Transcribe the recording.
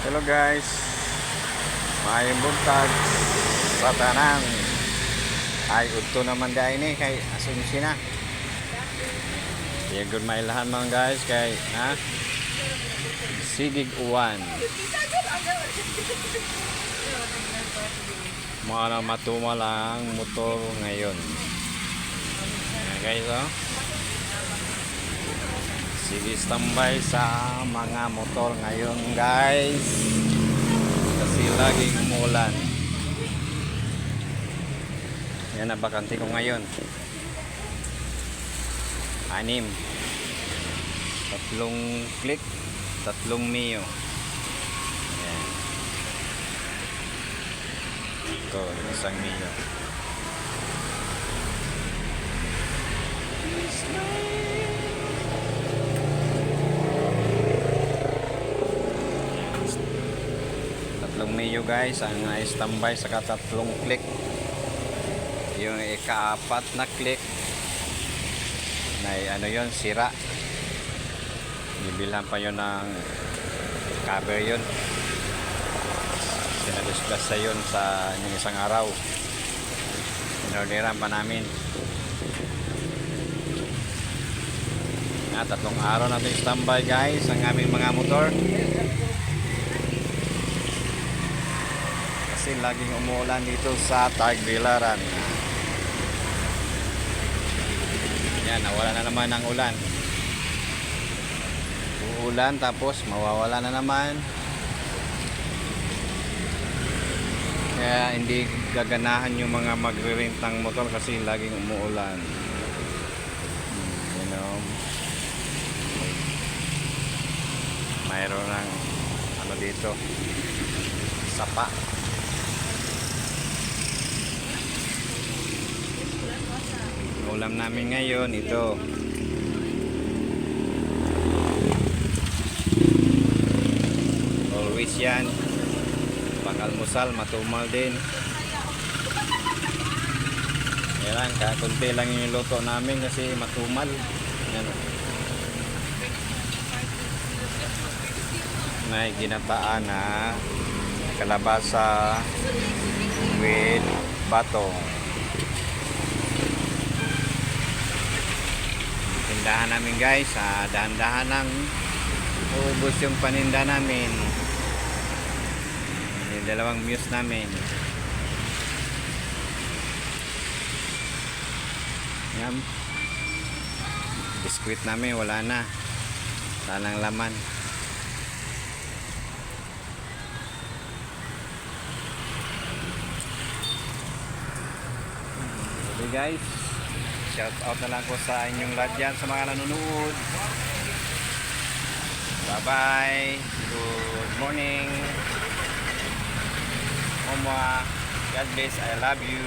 Hello guys, maayong buntag sa tanan. Ay udto naman dai ni kay asumsi na. Good mailahan mga guys kay sigig uwan. Mga matumal ang motor ngayon. Ayan guys Sige standby sa mga motor ngayon guys. Kasi laging umulan. Yan ang bakante ko ngayon. 6. 3 click, 3 mio. Ayan. Ito, isang mio. Tatlong mio guys ang standby sa katatlong click. Yung ika-4 na click na yon sira, bibilhan pa yon ng cover yon, sinadiscuss sa yon sa isang araw, inorderan pa namin na 3 araw natin standby guys ang aming mga motor kasi laging umuulan dito sa Tagbilaran. Yan, nawala na naman ang ulan. Uulan tapos mawawala na naman. Kaya hindi gaganahan yung mga magre-rentang motor kasi laging umuulan. You know, mayroon ng ano dito, sapa. Ulam namin ngayon ito. Always yan. Pang-almusal, matumal din. Yan, kakunti lang yung luto namin kasi matumal. Yan. May ginataan na kalabasa with batong. Tindahan namin guys, dahan-dahan lang uubos yung paninda namin. Yung 2 muse namin. Yan, biskwit namin wala na, wala nang laman. Okay guys, shout out na lang ko sa inyong lahat dyan sa mga nanonood. Bye bye, good morning, Mama, God bless, I love you.